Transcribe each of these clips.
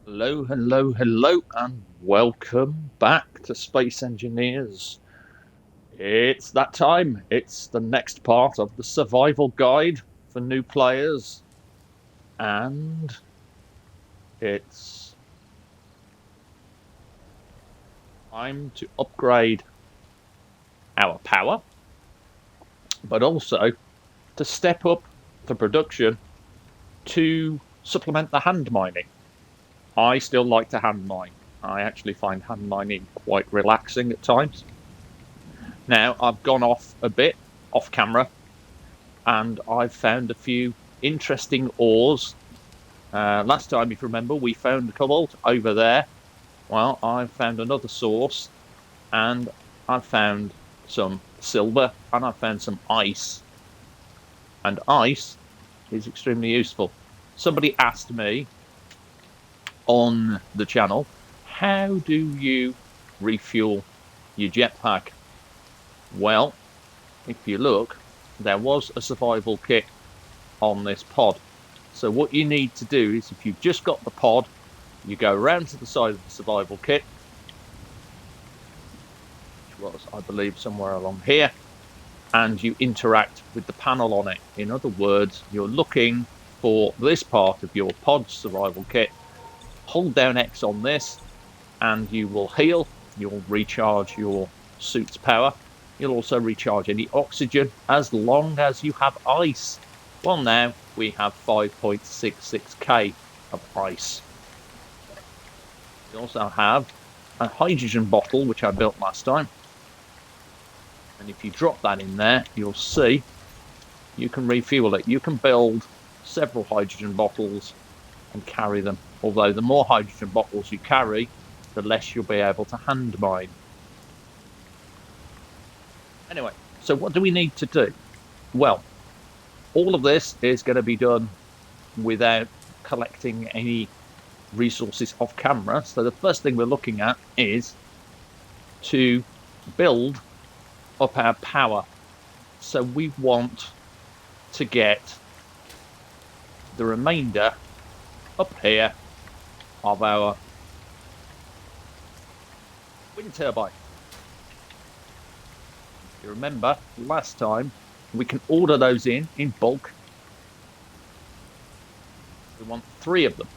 Hello, hello, hello, and welcome back to Space Engineers. It's that time. It's the next part of the survival guide for new players, and it's time to upgrade our power, but also to step up the production to supplement the hand mining. I still like to hand mine. I actually find hand mining quite relaxing at times. Now, I've gone off a bit off camera and I've found a few interesting ores. Last time, if you remember, we found cobalt over there. Well, I've found another source and I've found some silver and I've found some ice. And ice is extremely useful. Somebody asked me on the channel, how do you refuel your jetpack? Well, if you look, there was a survival kit on this pod. So what you need to do is, if you've just got the pod, you go around to the side of the survival kit, which was, I believe, somewhere along here, and you interact with the panel on it. In other words, you're looking for this part of your pod survival kit, hold down X on this, and you will heal, you'll recharge your suit's power, you'll also recharge any oxygen as long as you have ice. Well, now we have 5.66k of ice. We also have a hydrogen bottle, which I built last time. And if you drop that in there, you'll see you can refuel it. You can build several hydrogen bottles and carry them. Although the more hydrogen bottles you carry, the less you'll be able to hand mine. Anyway, so what do we need to do? Well, all of this is going to be done without collecting any resources off camera. So the first thing we're looking at is to build up our power. So we want to get the remainder up here of our wind turbine. If you remember last time, we can order those in bulk. We want 3 of them.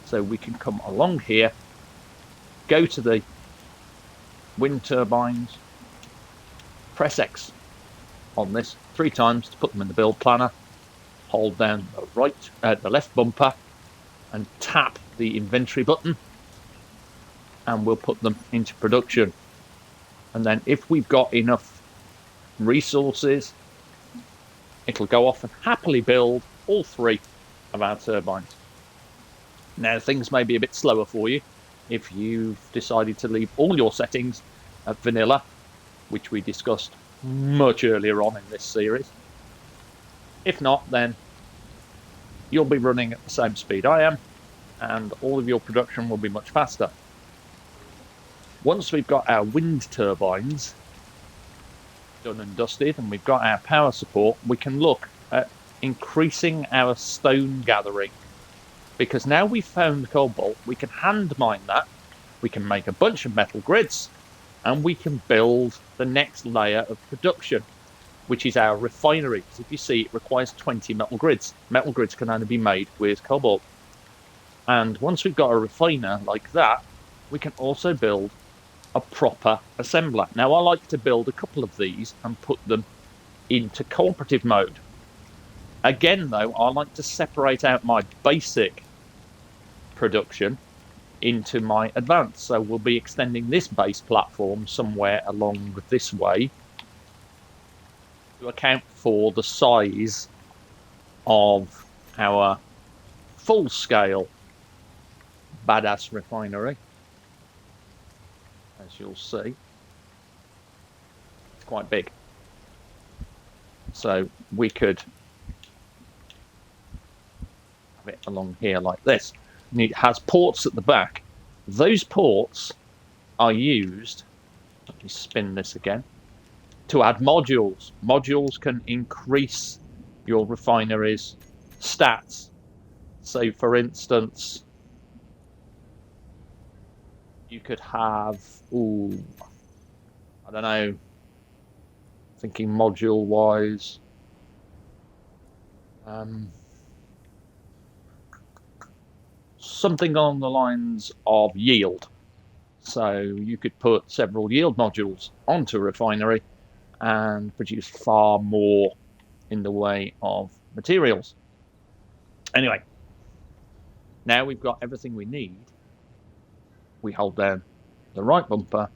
So we can come along here, go to the wind turbines, press X on this 3 times to put them in the build planner, hold down the left bumper and tap the inventory button, and we'll put them into production. And then if we've got enough resources, it'll go off and happily build all 3 of our turbines. Now, things may be a bit slower for you if you've decided to leave all your settings at vanilla, which we discussed much earlier on in this series. If not, then you'll be running at the same speed I am, and all of your production will be much faster. Once we've got our wind turbines done and dusted and we've got our power support, we can look at increasing our stone gathering, because now we've found cobalt, we can hand mine that, we can make a bunch of metal grids, and we can build the next layer of production, which is our refinery. Because if you see, it requires 20 metal grids. Metal grids can only be made with cobalt. And once we've got a refiner like that, we can also build a proper assembler. Now, I like to build a couple of these and put them into cooperative mode. Again, though, I like to separate out my basic production into my advanced. So we'll be extending this base platform somewhere along this way to account for the size of our full-scale badass refinery. As you'll see, it's quite big. So we could have it along here like this. And it has ports at the back. Those ports are used, let me spin this again, to add modules. Modules can increase your refinery's stats. So, for instance, You could have, ooh, I don't know, thinking module wise. Something along the lines of yield. So you could put several yield modules onto a refinery and produce far more in the way of materials. Anyway, now we've got everything we need. We hold down the right bumper,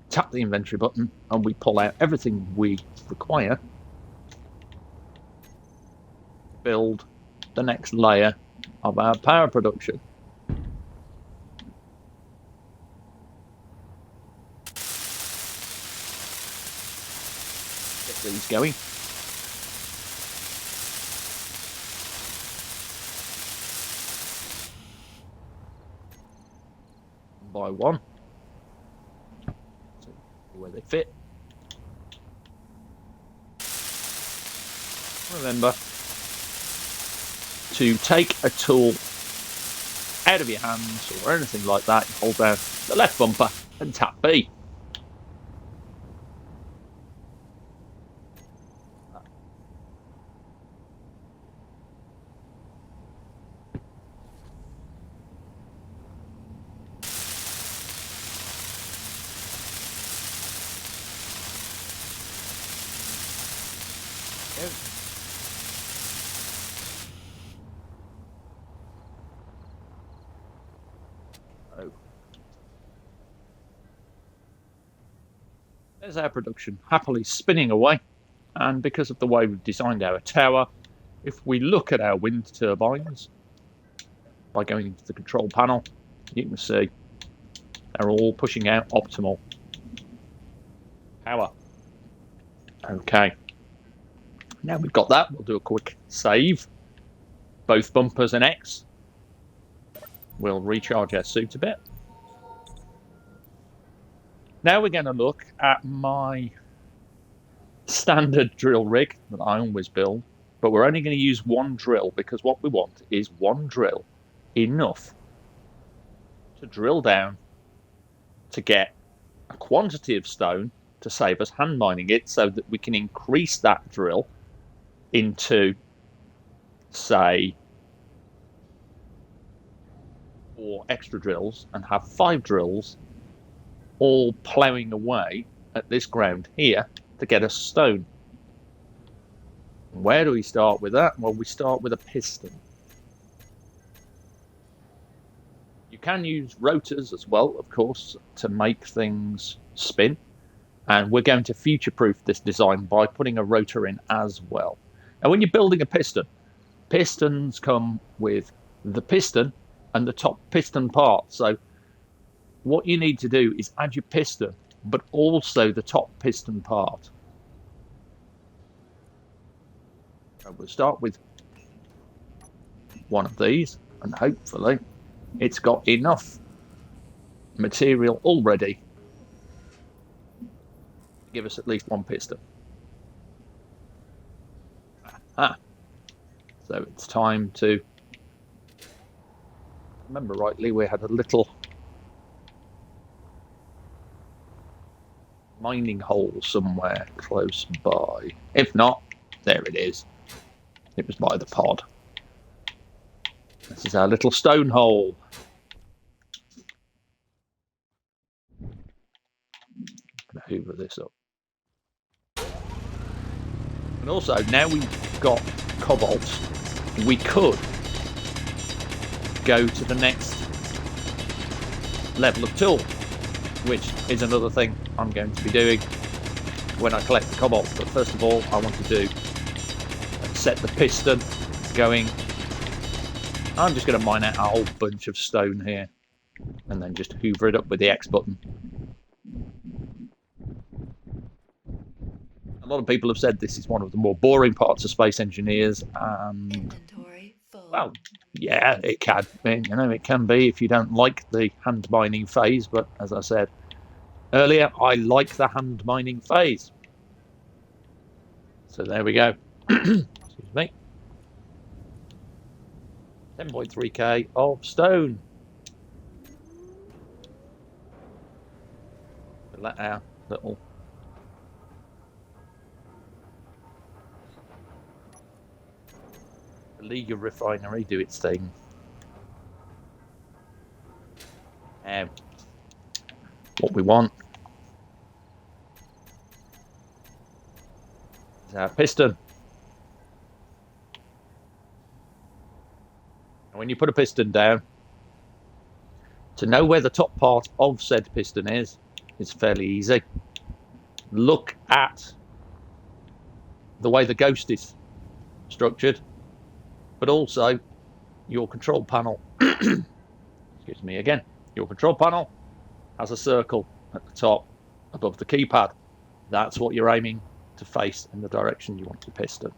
tap the inventory button, and we pull out everything we require. Build the next layer of our power production. Get these going. By one. See where they fit. Remember to take a tool out of your hands or anything like that, hold down the left bumper and tap B. There's our production happily spinning away, and because of the way we've designed our tower, if we look at our wind turbines by going into the control panel, you can see they're all pushing out optimal power. Okay, now we've got that, we'll do a quick save, both bumpers and X. We'll recharge our suit a bit. Now we're going to look at my standard drill rig that I always build, but we're only going to use one drill because what we want is one drill enough to drill down to get a quantity of stone to save us hand mining it, so that we can increase that drill into, say, 4 extra drills and have 5 drills all ploughing away at this ground here to get us stone. Where do we start with that? Well, we start with a piston. You can use rotors as well, of course, to make things spin, and we're going to future-proof this design by putting a rotor in as well. Now, when you're building a piston, pistons come with the piston and the top piston part. So what you need to do is add your piston, but also the top piston part. So we'll start with one of these, and hopefully it's got enough material already to give us at least one piston. So it's time to, remember rightly, we had a little mining hole somewhere close by. If not, there it is. It was by the pod. This is our little stone hole. I'm going to hoover this up. And also, now we've got cobalt, we could go to the next level of tool, which is another thing I'm going to be doing when I collect the cobalt. But first of all, I want to do set the piston going. I'm just going to mine out a whole bunch of stone here and then just hoover it up with the X button. A lot of people have said this is one of the more boring parts of Space Engineers, and well, yeah, it can. It can be if you don't like the hand mining phase. But as I said earlier, I like the hand mining phase. So there we go. Excuse me. 10.3k of stone. We let our little Liga refinery do its thing. What we want is our piston. And when you put a piston down, to know where the top part of said piston is fairly easy. Look at the way the Ghost is structured, but also your control panel. Excuse me again. Your control panel has a circle at the top above the keypad. That's what you're aiming to face in the direction you want your piston.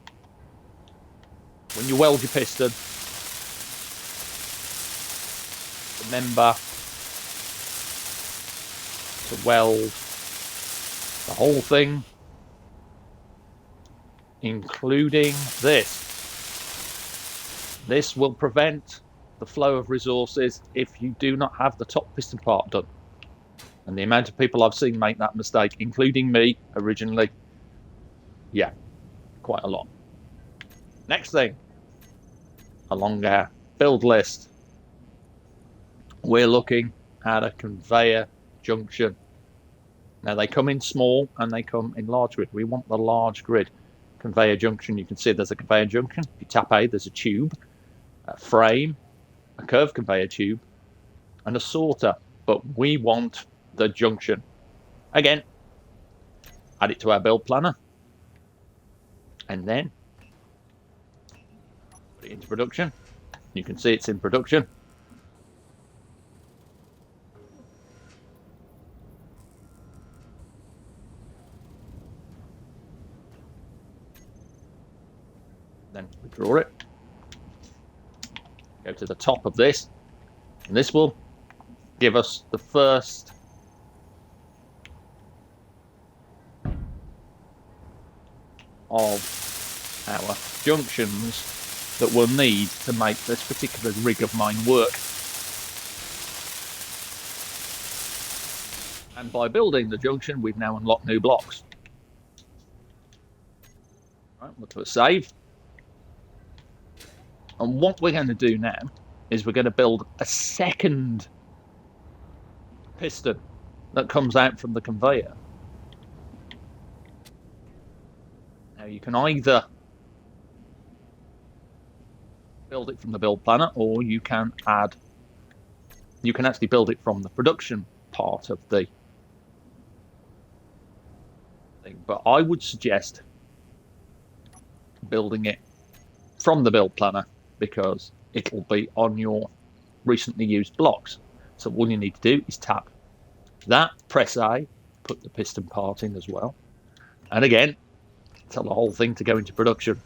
When you weld your piston, remember to weld the whole thing, including this. This will prevent the flow of resources if you do not have the top piston part done. And the amount of people I've seen make that mistake, including me originally, yeah, quite a lot. Next thing, along our build list, we're looking at a conveyor junction. Now they come in small and they come in large grid. We want the large grid conveyor junction. You can see there's a conveyor junction. If you tap A, there's a tube, a frame, a curved conveyor tube, and a sorter. But we want the junction. Again, add it to our build planner, and then put it into production. You can see it's in production. Then we draw it, go to the top of this, and this will give us the first of our junctions that we'll need to make this particular rig of mine work. And by building the junction, we've now unlocked new blocks. Right, we'll do a save. And what we're going to do now is we're going to build a second piston that comes out from the conveyor. Now you can either build it from the build planner, or you can actually build it from the production part of the thing. But I would suggest building it from the build planner, because it'll be on your recently used blocks. So all you need to do is tap that, press A, put the piston part in as well, and again tell the whole thing to go into production.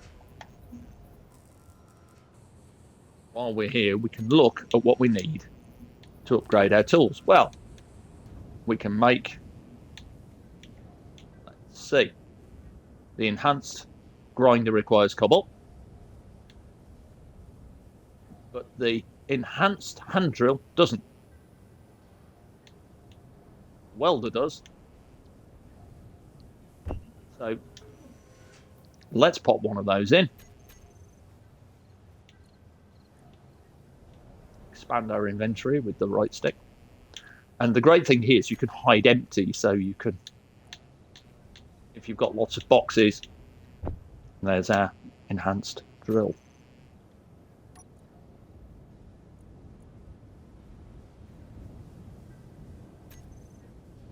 While we're here, we can look at what we need to upgrade our tools. Well, we can make, let's see, the enhanced grinder requires cobalt, but the enhanced hand drill doesn't. Welder does. So let's pop one of those in. Expand our inventory with the right stick. And the great thing here is you can hide empty, so you can, if you've got lots of boxes, there's our enhanced drill.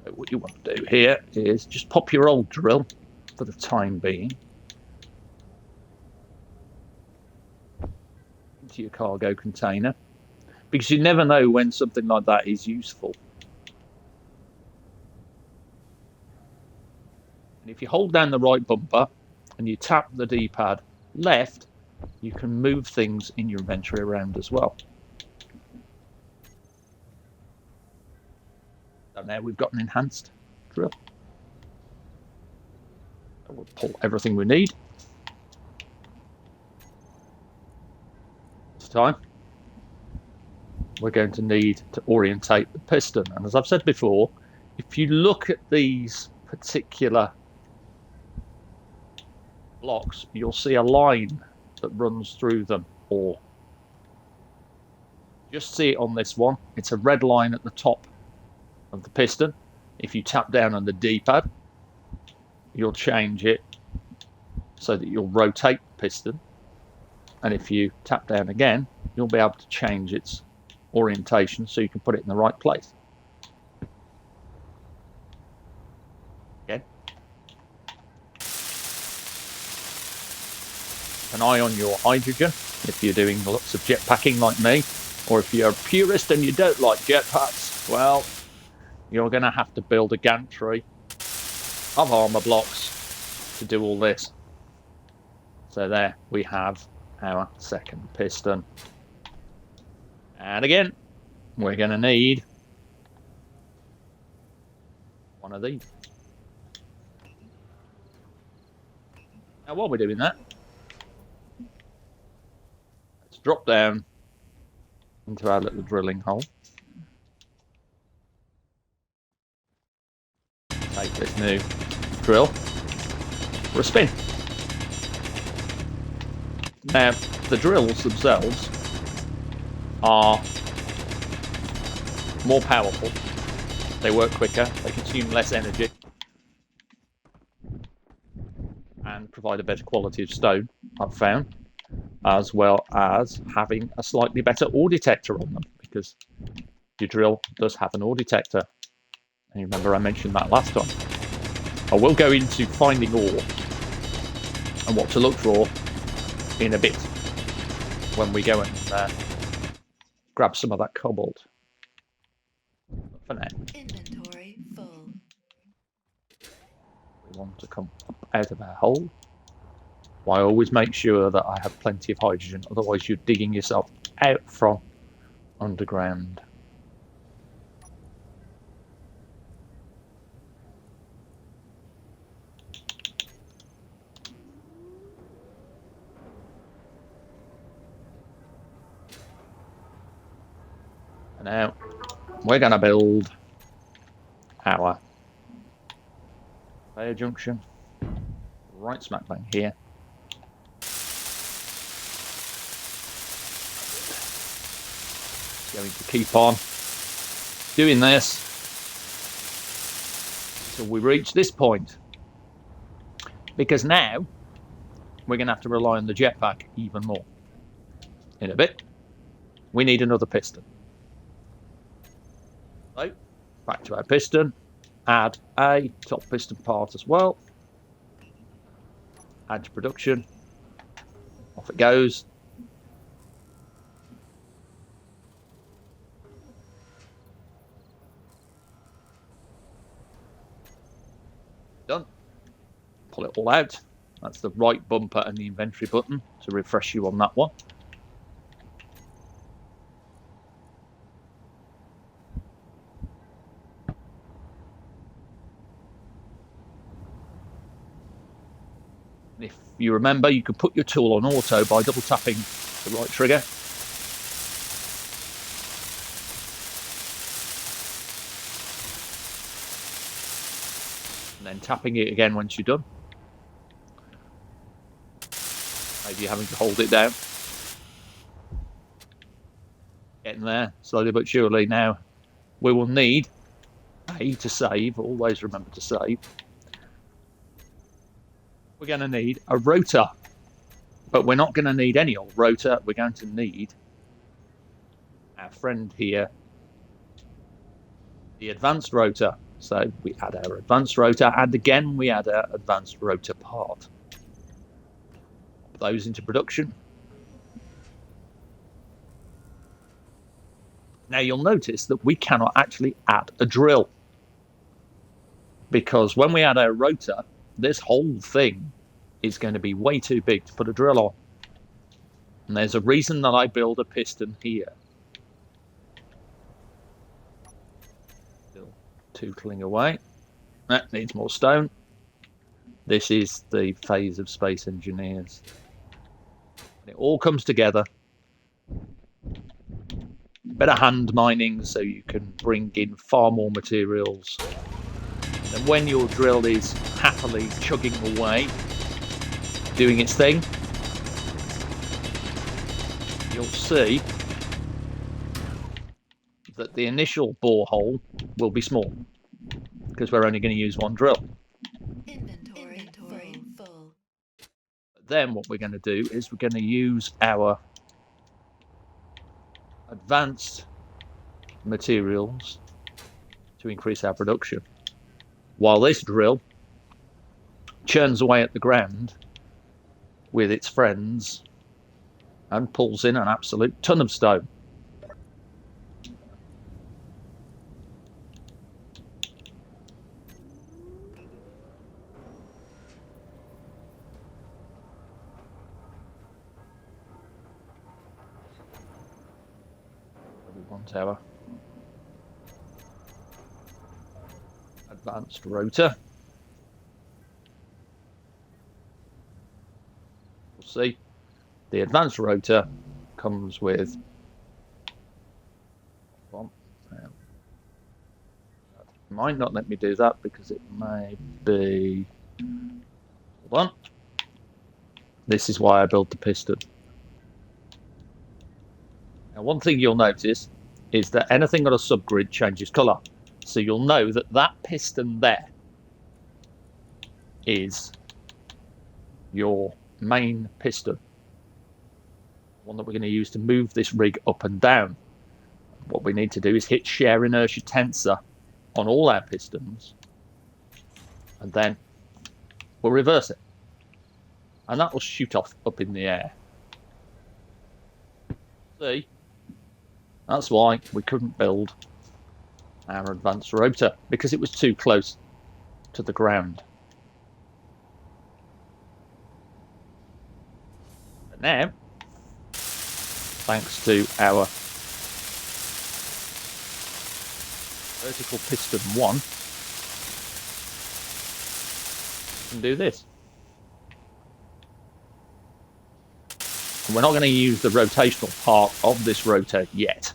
So what you want to do here is just pop your old drill for the time being into your cargo container, because you never know when something like that is useful. And if you hold down the right bumper and you tap the D-pad left, you can move things in your inventory around as well. So now we've got an enhanced drill. So we'll pull everything we need. This time we're going to need to orientate the piston, and as I've said before, if you look at these particular blocks, you'll see a line that runs through them, or just see it on this one. It's a red line at the top of the piston. If you tap down on the D-pad, you'll change it so that you'll rotate the piston, and if you tap down again, you'll be able to change its orientation so you can put it in the right place. Again. An eye on your hydrogen if you're doing lots of jet packing like me, or if you're a purist and you don't like jetpacks, well, you're going to have to build a gantry of armour blocks to do all this. So there we have our second piston. And again, we're going to need one of these. Now while we're doing that, let's drop down into our little drilling hole. Take this new drill for a spin. Now, the drills themselves are more powerful, they work quicker, they consume less energy, and provide a better quality of stone, I've found, as well as having a slightly better ore detector on them, because your drill does have an ore detector. And you remember I mentioned that last time. I will go into finding ore and what to look for in a bit when we go and grab some of that cobalt. But for now, inventory full. We want to come up out of our hole. I always make sure that I have plenty of hydrogen, otherwise you're digging yourself out from underground. And now we're going to build our conveyor junction right smack bang here. Going to keep on doing this until we reach this point, because now we're going to have to rely on the jetpack even more. In a bit, we need another piston. So, back to our piston, add a top piston part as well, add to production, off it goes. Done. Pull it all out. That's the right bumper and the inventory button to refresh you on that one. If you remember, you can put your tool on auto by double tapping the right trigger. And then tapping it again once you're done. Maybe you're having to hold it down. Getting there, slowly but surely. Now, we will need A, to save. Always remember to save. We're going to need a rotor. But we're not going to need any old rotor. We're going to need our friend here, the advanced rotor. So we add our advanced rotor, and again we add our advanced rotor part. Put those into production. Now you'll notice that we cannot actually add a drill, because when we add our rotor, this whole thing is going to be way too big to put a drill on. And there's a reason that I build a piston here. Still tootling away. That needs more stone. This is the phase of Space Engineers. It all comes together. Better hand mining so you can bring in far more materials And when your drill is happily chugging away, doing its thing, you'll see that the initial borehole will be small because we're only going to use one drill. Inventory full. Then what we're going to do is we're going to use our advanced materials to increase our production, while this drill churns away at the ground with its friends and pulls in an absolute ton of stone. We want our advanced rotor. We'll see. The advanced rotor comes with might not let me do that because it may be, hold on, this is why I built the piston. Now one thing you'll notice is that anything on a subgrid changes colour, so you'll know that that piston there is your main piston, one that we're going to use to move this rig up and down. What we need to do is hit share inertia tensor on all our pistons, and then we'll reverse it, and that will shoot off up in the air. See, that's why we couldn't build our advanced rotor, because it was too close to the ground. But now, thanks to our vertical piston 1, we can do this. And we're not going to use the rotational part of this rotor yet.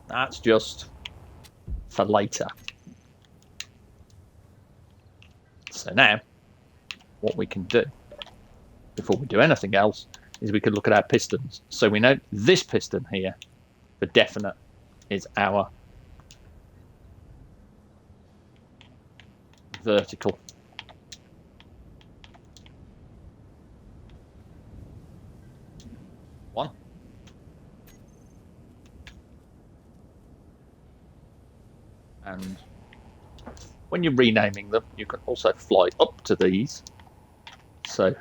That's just for later. So now, what we can do, before we do anything else, is we can look at our pistons. So we know this piston here, for definite, is our vertical. One. And when you're renaming them, you can also fly up to these. So you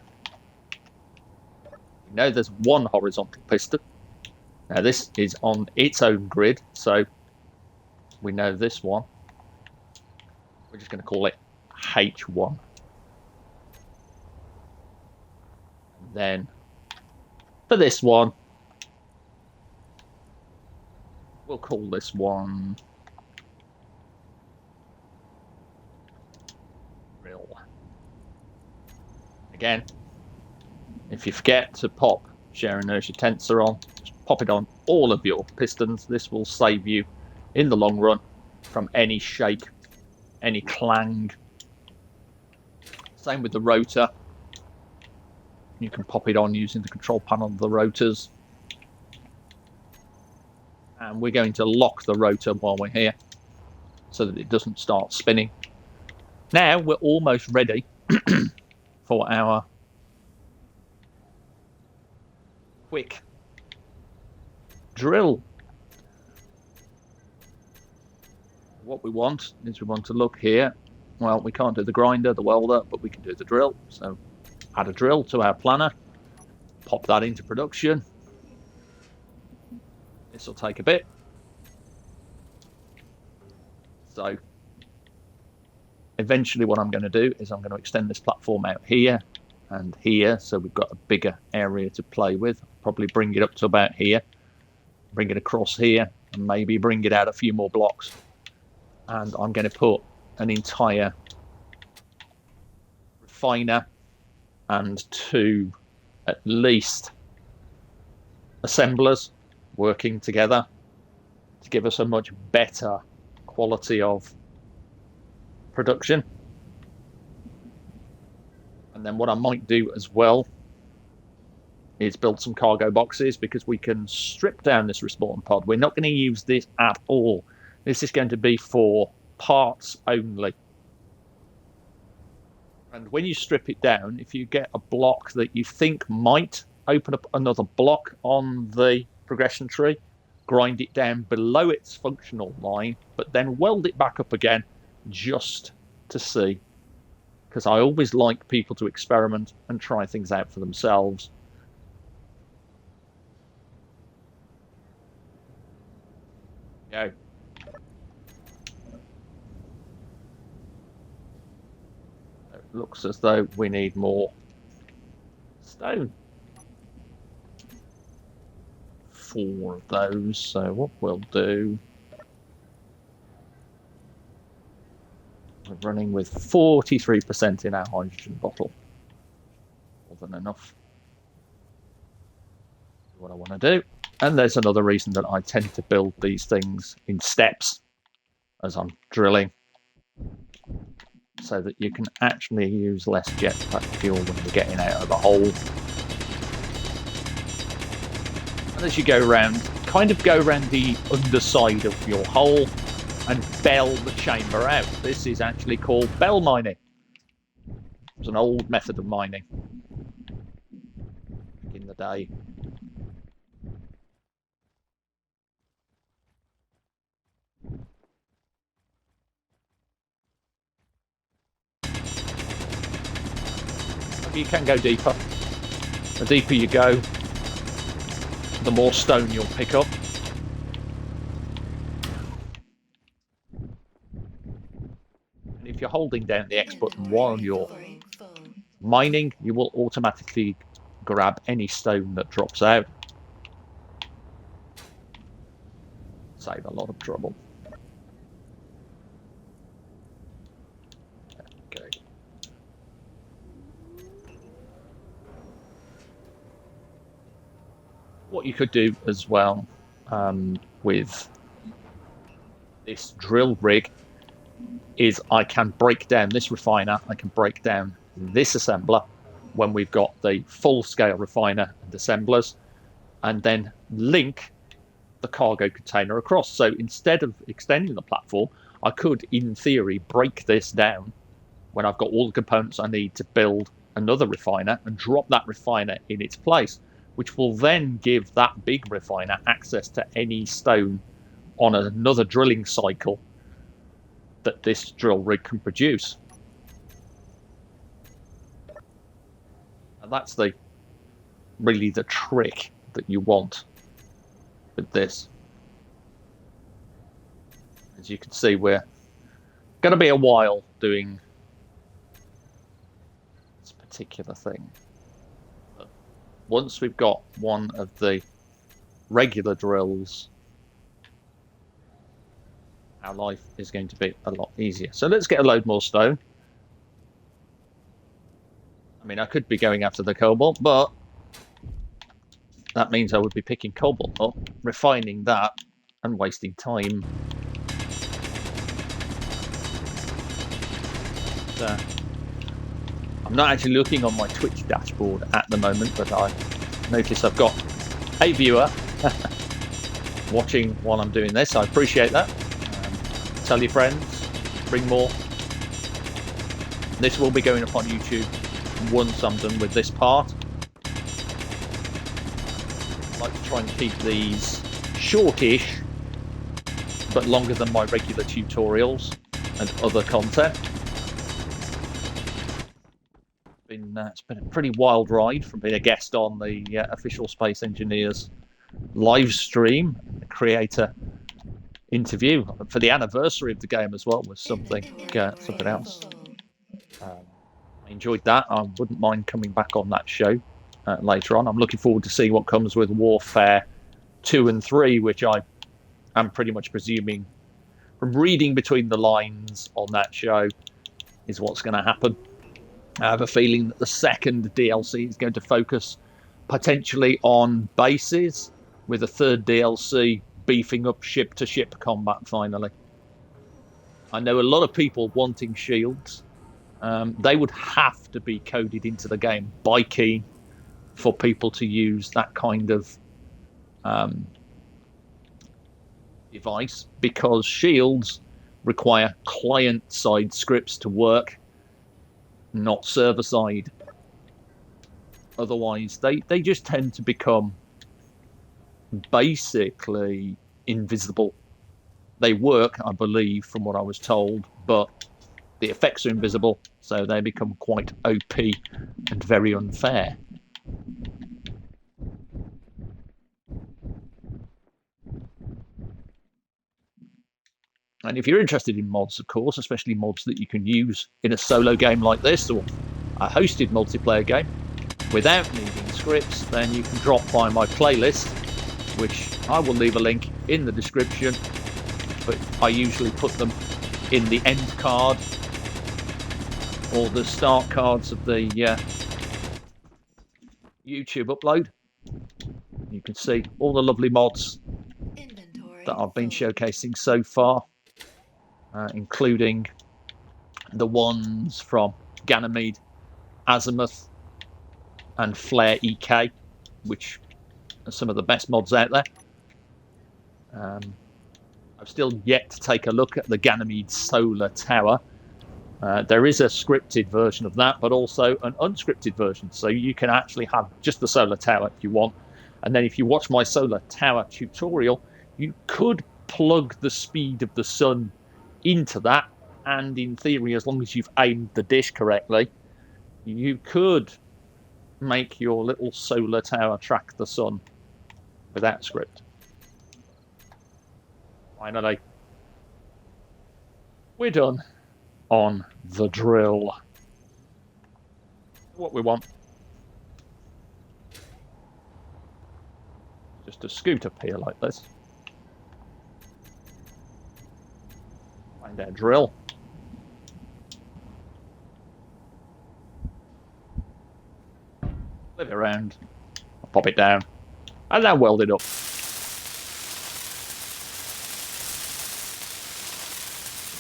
know there's one horizontal piston. Now this is on its own grid, so we know this one. We're just going to call it H1. And then for this one, we'll call this one Drill. Again, if you forget to pop share inertia tensor on, just pop it on all of your pistons. This will save you in the long run from any shake, any clang. Same with the rotor. You can pop it on using the control panel of the rotors. And we're going to lock the rotor while we're here so that it doesn't start spinning. Now we're almost ready for our quick drill. What we want is we want to look here. Well, we can't do the grinder, the welder, but we can do the drill. So add a drill to our planner, pop that into production. This will take a bit. So eventually what I'm going to do is I'm going to extend this platform out here and here, so we've got a bigger area to play with. Probably bring it up to about here, bring it across here, and maybe bring it out a few more blocks. And I'm going to put an entire refiner and 2 at least assemblers working together to give us a much better quality of production. And then what I might do as well is build some cargo boxes, because we can strip down this respawn pod. We're not going to use this at all. This is going to be for parts only. And when you strip it down, if you get a block that you think might open up another block on the progression tree, grind it down below its functional line, but then weld it back up again just to see. Because I always like people to experiment and try things out for themselves. Go. It looks as though we need more stone. 4 of those, so what we'll do... We're running with 43% in our hydrogen bottle. More than enough. What I want to do. And there's another reason that I tend to build these things in steps as I'm drilling, so that you can actually use less jetpack fuel when you're getting out of the hole. And as you go around, kind of go around the underside of your hole and bell the chamber out. This is actually called bell mining. It's an old method of mining back in the day. You can go deeper. The deeper you go, the more stone you'll pick up. And if you're holding down the X button while you're mining, you will automatically grab any stone that drops out. Save a lot of trouble. Okay. What you could do as well with this drill rig is I can break down this refiner, I can break down this assembler when we've got the full-scale refiner and assemblers, and then link the cargo container across. So instead of extending the platform, I could, in theory, break this down when I've got all the components I need to build another refiner and drop that refiner in its place, which will then give that big refiner access to any stone on another drilling cycle that this drill rig can produce. And that's really the trick that you want with this. As you can see, we're going to be a while doing this particular thing. But once we've got one of the regular drills, our life is going to be a lot easier. So let's get a load more stone. I mean, I could be going after the cobalt, but that means I would be picking cobalt up, refining that, and wasting time. I'm not actually looking on my Twitch dashboard at the moment, but I notice I've got a viewer watching while I'm doing this. I appreciate that. Tell your friends, bring more. This will be going up on YouTube once I'm done with this part. I like to try and keep these shortish, but longer than my regular tutorials and other content. It's been a pretty wild ride from being a guest on the Official Space Engineers live stream, the creator interview for the anniversary of the game as well was something else. I enjoyed that. I wouldn't mind coming back on that show later on. I'm looking forward to see what comes with Warfare 2 and 3, which I am pretty much presuming from reading between the lines on that show is what's going to happen. I have a feeling that the second DLC is going to focus potentially on bases, with a third DLC beefing up ship-to-ship combat finally. I know a lot of people wanting shields. They would have to be coded into the game by key for people to use that kind of device, because shields require client-side scripts to work, not server-side. Otherwise, they just tend to become basically invisible. They work, I believe, from what I was told, but the effects are invisible, so they become quite OP and very unfair. And if you're interested in mods, of course, especially mods that you can use in a solo game like this, or a hosted multiplayer game, without needing scripts, then you can drop by my playlist, which I will leave a link in the description, but I usually put them in the end card or the start cards of the YouTube upload. You can see all the lovely mods that I've been showcasing so far, including the ones from Ganymede, Azimuth, and Flare EK, which are some of the best mods out there. I've still yet to take a look at the Ganymede Solar Tower. There is a scripted version of that, but also an unscripted version, so you can actually have just the solar tower if you want. And then if you watch my solar tower tutorial, you could plug the speed of the sun into that, and in theory, as long as you've aimed the dish correctly, you could make your little solar tower track the sun without script. Finally, we're done on the drill. What we want. Just to scoot up here like this. Find our drill. Flip it around. I'll pop it down. And then weld it up.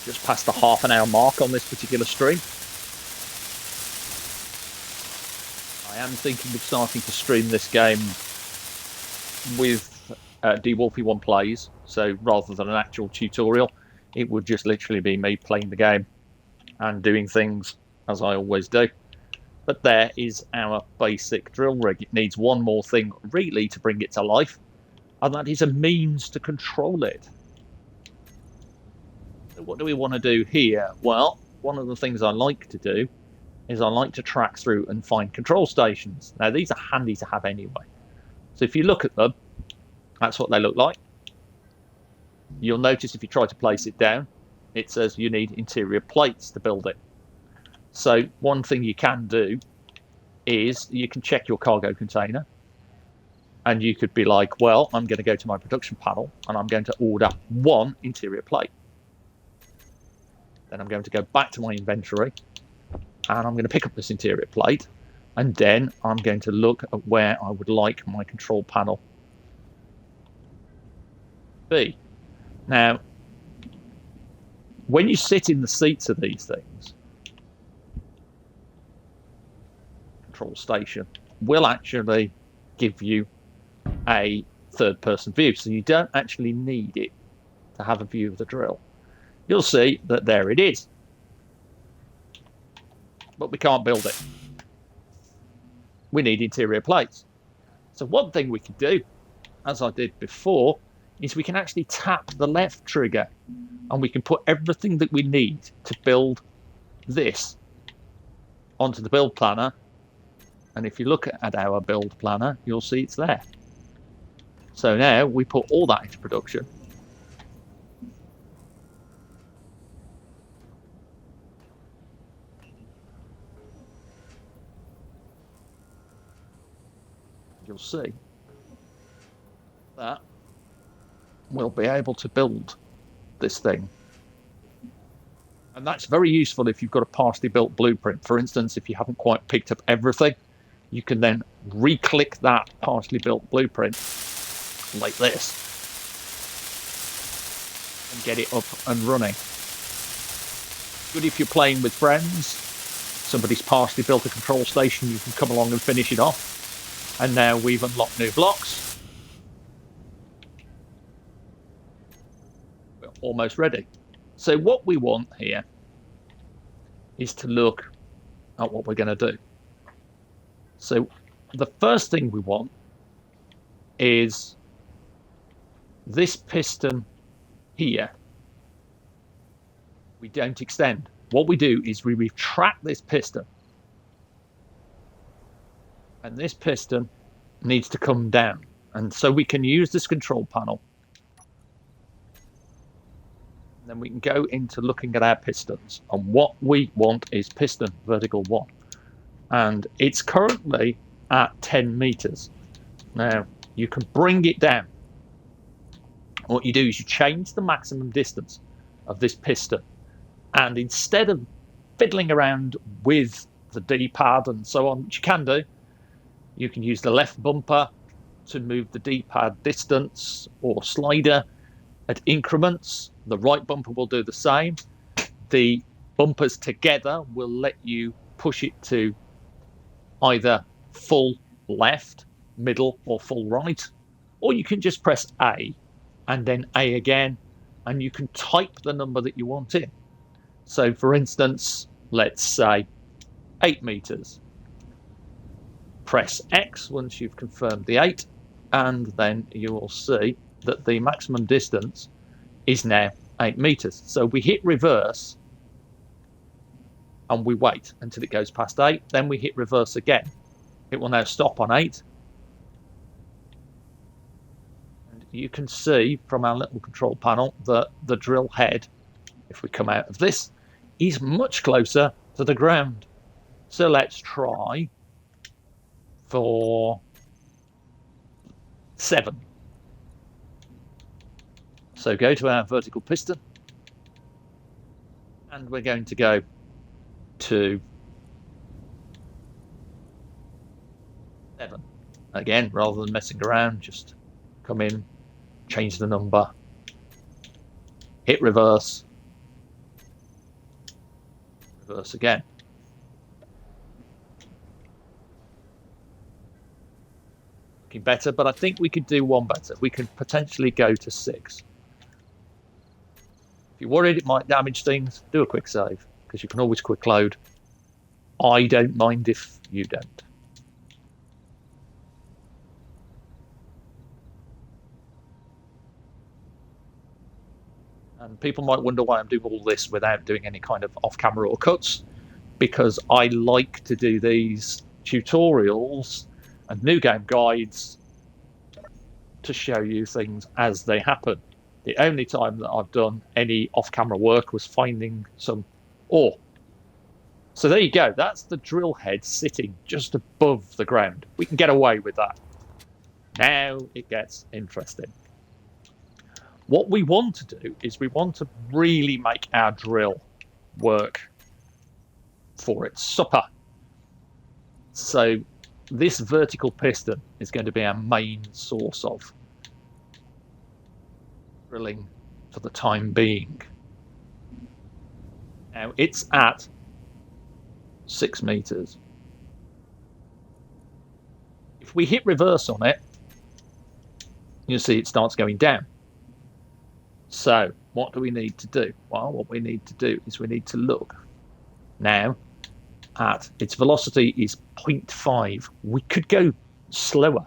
Just past the half-an-hour mark on this particular stream. I am thinking of starting to stream this game with DWolfie1 Plays, so rather than an actual tutorial, it would just literally be me playing the game and doing things as I always do. But there is our basic drill rig. It needs one more thing really to bring it to life, and that is a means to control it. So what do we want to do here? Well, one of the things I like to do is I like to track through and find control stations. Now, these are handy to have anyway. So if you look at them, that's what they look like. You'll notice if you try to place it down, it says you need interior plates to build it. So one thing you can do is you can check your cargo container, and you could be like, well, I'm going to go to my production panel and I'm going to order one interior plate. Then I'm going to go back to my inventory and I'm going to pick up this interior plate, and then I'm going to look at where I would like my control panel to be. Now, when you sit in the seats of these things, control station will actually give you a third-person view, so you don't actually need it to have a view of the drill. You'll see that there it is, but we can't build it. We need interior plates. So one thing we can do, as I did before, is we can actually tap the left trigger and we can put everything that we need to build this onto the build planner. And if you look at our build planner, you'll see it's there. So now we put all that into production. You'll see that we'll be able to build this thing. And that's very useful if you've got a partially built blueprint. For instance, if you haven't quite picked up everything, you can then re-click that partially built blueprint like this and get it up and running. Good if you're playing with friends. Somebody's partially built a control station, you can come along and finish it off. And now we've unlocked new blocks. We're almost ready. So what we want here is to look at what we're going to do. So the first thing we want is this piston here. We don't extend. What we do is we retract this piston. And this piston needs to come down. And so we can use this control panel. Then we can go into looking at our pistons. And what we want is piston vertical 1. And it's currently at 10 meters. Now, you can bring it down. What you do is you change the maximum distance of this piston. And instead of fiddling around with the D-pad and so on, which you can do, you can use the left bumper to move the D-pad distance or slider at increments. The right bumper will do the same. The bumpers together will let you push it to either full left, middle, or full right. Or you can just press A and then A again, and you can type the number that you want in. So, for instance, let's say 8 meters. Press X once you've confirmed the 8, and then you will see that the maximum distance is now 8 meters. So we hit reverse, and we wait until it goes past 8. Then we hit reverse again. It will now stop on 8. And you can see from our little control panel that the drill head, if we come out of this, is much closer to the ground. So let's try for 7. So go to our vertical piston, and we're going to go to 7. Again, rather than messing around, just come in, change the number, hit reverse, reverse again. Looking better, but I think we could do one better. We could potentially go to 6. If you're worried it might damage things, do a quick save, because you can always quick load. I don't mind if you don't. And people might wonder why I'm doing all this without doing any kind of off-camera or cuts, because I like to do these tutorials and new game guides to show you things as they happen. The only time that I've done any off-camera work was finding some ore. So there you go. That's the drill head sitting just above the ground. We can get away with that. Now it gets interesting. What we want to do is we want to really make our drill work for its supper. So this vertical piston is going to be our main source of drilling for the time being. Now it's at 6 meters. If we hit reverse on it, you'll see it starts going down. So what do we need to do? Well, what we need to do is we need to look now at its velocity is 0.5. We could go slower.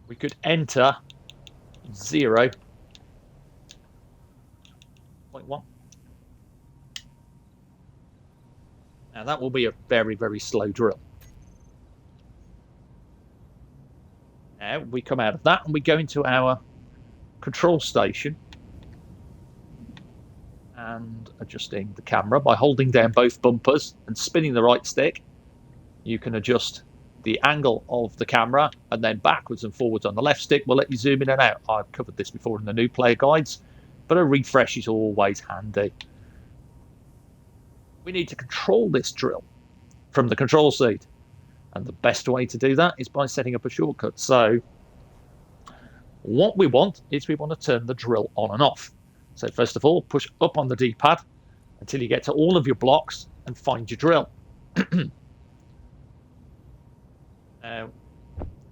We could enter 0.1. Now that will be a very, very slow drill. Now we come out of that and we go into our control station and adjusting the camera by holding down both bumpers and spinning the right stick. You can adjust the angle of the camera, and then backwards and forwards on the left stick will let you zoom in and out. I've covered this before in the new player guides, but a refresh is always handy. We need to control this drill from the control seat, and the best way to do that is by setting up a shortcut. So what we want is we want to turn the drill on and off. So first of all, push up on the D-pad until you get to all of your blocks and find your drill. Now,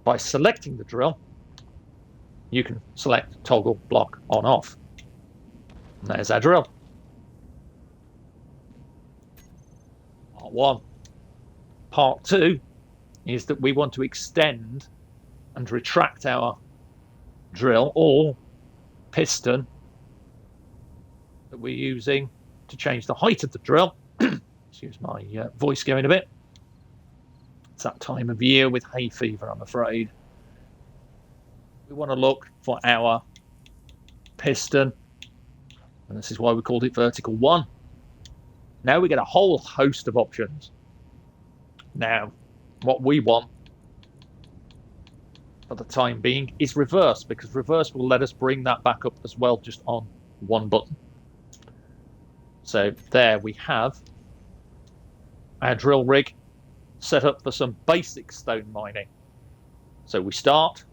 by selecting the drill, you can select toggle block on off. And there's our drill. Part 1. Part 2 is that we want to extend and retract our drill or piston that we're using to change the height of the drill. Excuse my voice going a bit. It's that time of year with hay fever, I'm afraid. We want to look for our piston, and this is why we called it vertical 1. Now we get a whole host of options. Now, what we want for the time being is reverse, because reverse will let us bring that back up as well, just on one button. So there we have our drill rig set up for some basic stone mining. So we start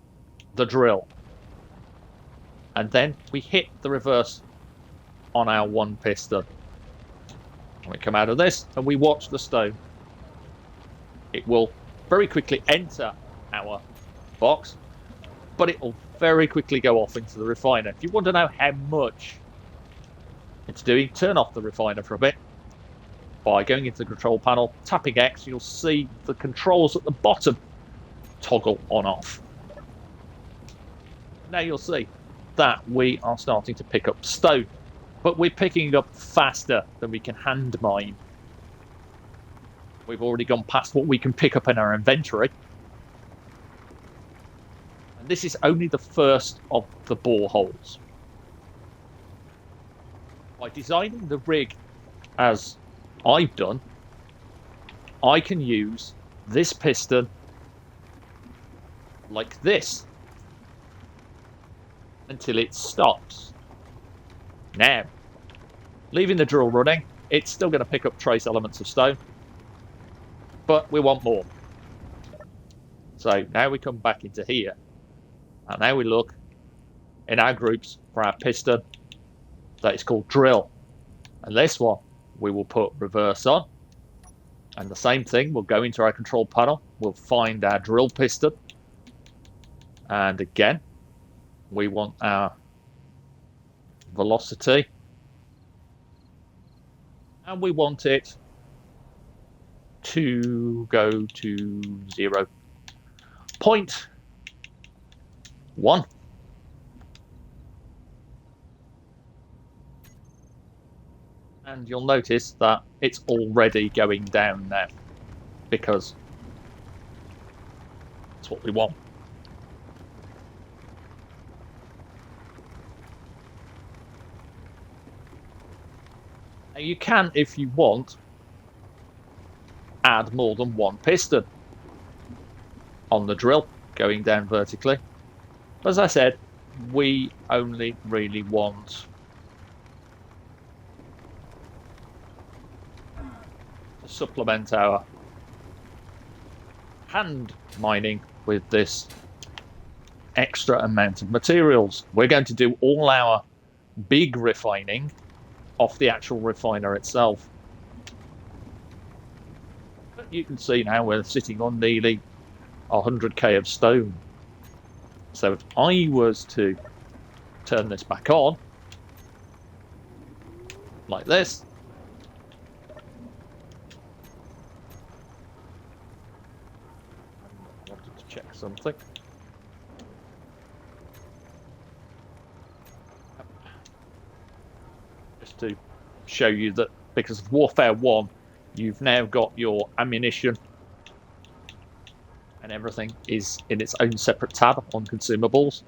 the drill, and then we hit the reverse on our one piston. We come out of this and we watch the stone. It will very quickly enter our box, but it will very quickly go off into the refiner. If you want to know how much it's doing, turn off the refiner for a bit. By going into the control panel, tapping X, you'll see the controls at the bottom toggle on off. Now you'll see that we are starting to pick up stone, but we're picking it up faster than we can hand mine. We've already gone past what we can pick up in our inventory. And this is only the first of the boreholes. By designing the rig as I've done, I can use this piston like this until it stops. Now, leaving the drill running, it's still going to pick up trace elements of stone, but we want more. So now we come back into here, and now we look in our groups for our piston that is called drill. And this one we will put reverse on, and the same thing, we'll go into our control panel, we'll find our drill piston, and again we want our velocity, and we want it to go to 0.1. And you'll notice that it's already going down now, because that's what we want. Now you can, if you want, add more than one piston on the drill going down vertically. As I said, we only really want to supplement our hand mining with this extra amount of materials. We're going to do all our big refining off the actual refiner itself. But you can see now we're sitting on nearly 100k of stone. So if I was to turn this back on, like this, I wanted to check something. Just to show you that because of Warfare 1, you've now got your ammunition and everything is in its own separate tab on consumables.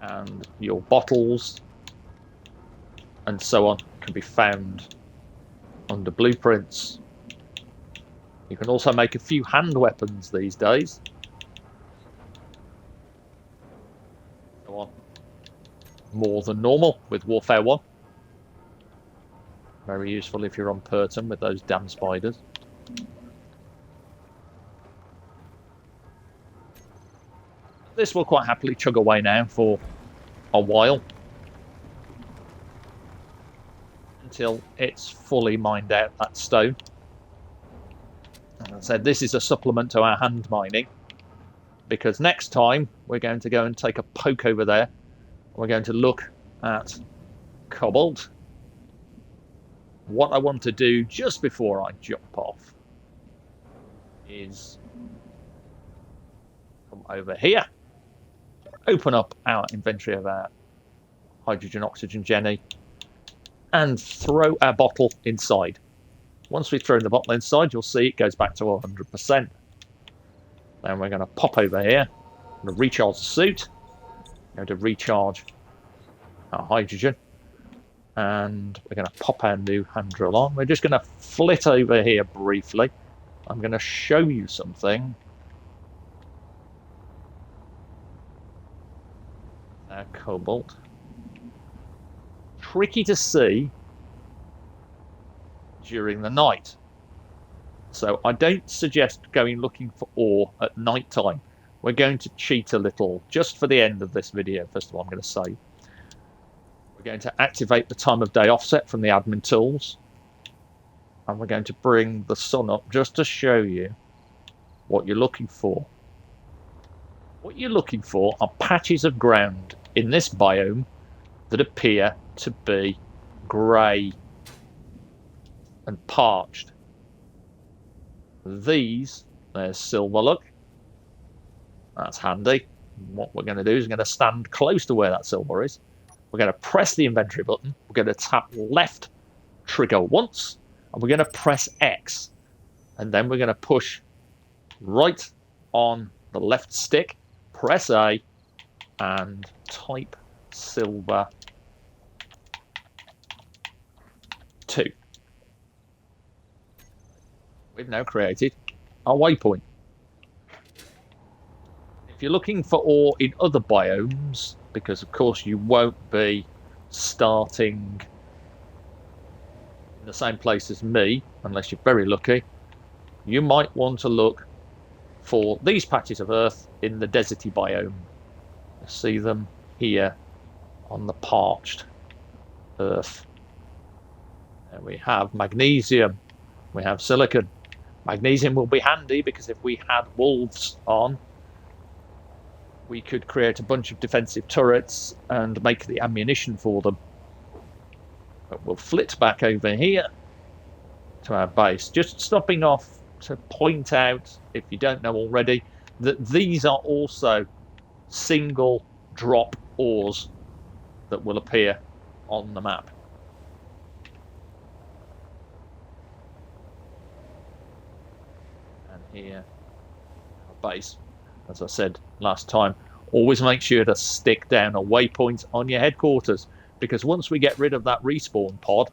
And your bottles and so on can be found under blueprints. You can also make a few hand weapons these days. Go on. More than normal with Warfare 1. Very useful if you're on Purton with those damn spiders. This will quite happily chug away now for a while. until it's fully mined out, that stone. And I said this is a supplement to our hand mining, because next time we're going to go and take a poke over there. We're going to look at cobalt. What I want to do just before I jump off is come over here, open up our inventory of our hydrogen, oxygen, Jenny, and throw our bottle inside. Once we've thrown the bottle inside, you'll see it goes back to 100%. Then we're going to pop over here, I'm going to recharge the suit, going to recharge our hydrogen, and we're going to pop our new hand drill on. We're just going to flit over here briefly. I'm going to show you something. Our cobalt. Tricky to see during the night. So I don't suggest going looking for ore at night time. We're going to cheat a little just for the end of this video. First of all, I'm going to say we're going to activate the time of day offset from the admin tools, and we're going to bring the sun up just to show you what you're looking for. What you're looking for are patches of ground in this biome that appear to be grey and parched. These, there's silver, look. That's handy. What we're going to do is we're going to stand close to where that silver is. We're going to press the inventory button. We're going to tap left trigger once, and we're going to press X. And then we're going to push right on the left stick, press A, and type silver 2. We've now created our waypoint. If you're looking for ore in other biomes, because of course you won't be starting in the same place as me, unless you're very lucky, you might want to look for these patches of earth in the deserty biome. You see them here on the parched earth. And we have magnesium, we have silicon. Magnesium will be handy because if we had wolves on, we could create a bunch of defensive turrets and make the ammunition for them. But we'll flit back over here to our base, just stopping off to point out, if you don't know already, that these are also single drop ores that will appear on the map. And here, our base. As I said last time, always make sure to stick down a waypoint on your headquarters, because once we get rid of that respawn pod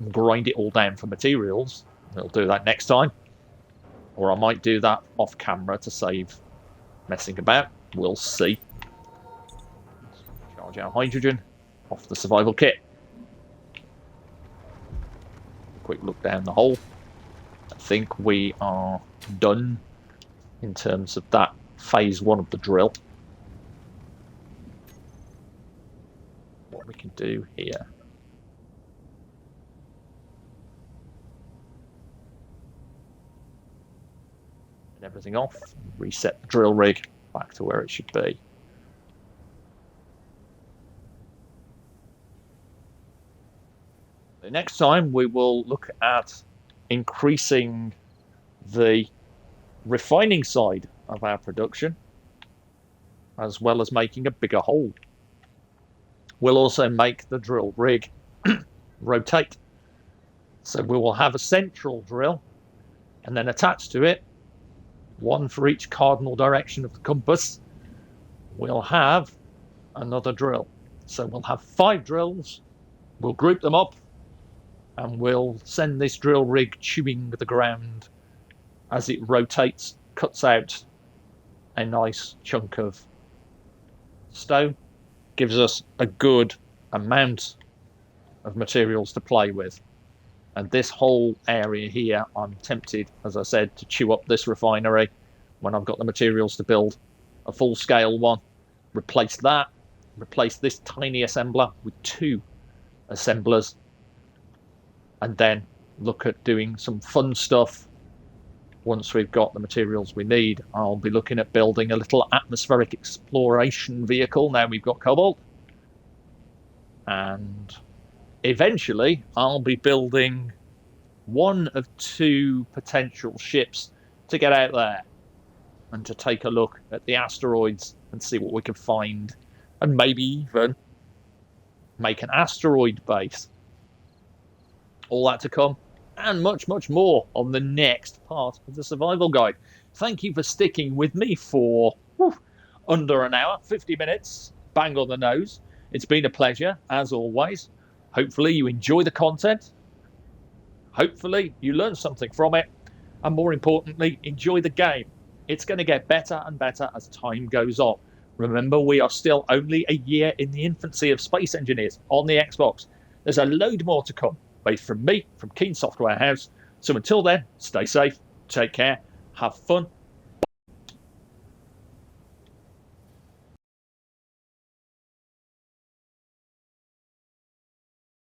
and grind it all down for materials, we'll do that next time, or I might do that off camera to save messing about. We'll see. Charge our hydrogen off the survival kit. Quick look down the hole. I think we are done in terms of that phase 1 of the drill. What we can do here. And everything off, reset the drill rig back to where it should be. The next time we will look at increasing the refining side of our production, as well as making a bigger hole. We'll also make the drill rig rotate. So we will have a central drill, and then attached to it, one for each cardinal direction of the compass, we'll have another drill. So we'll have 5 drills, we'll group them up, and we'll send this drill rig chewing the ground as it rotates, cuts out a nice chunk of stone, gives us a good amount of materials to play with. And this whole area here, I'm tempted, as I said, to chew up this refinery when I've got the materials to build a full-scale one. Replace that, replace this tiny assembler with 2 assemblers, and then look at doing some fun stuff. Once we've got the materials we need, I'll be looking at building a little atmospheric exploration vehicle. Now we've got Cobalt. And eventually, I'll be building one of 2 potential ships to get out there and to take a look at the asteroids and see what we can find. And maybe even make an asteroid base. All that to come. And much, much more on the next part of the Survival Guide. Thank you for sticking with me for under an hour, 50 minutes, bang on the nose. It's been a pleasure, as always. Hopefully you enjoy the content. Hopefully you learn something from it. And more importantly, enjoy the game. It's going to get better and better as time goes on. Remember, we are still only a year in the infancy of Space Engineers on the Xbox. There's a load more to come. From me, from Keen Software House. So until then, stay safe, take care, have fun,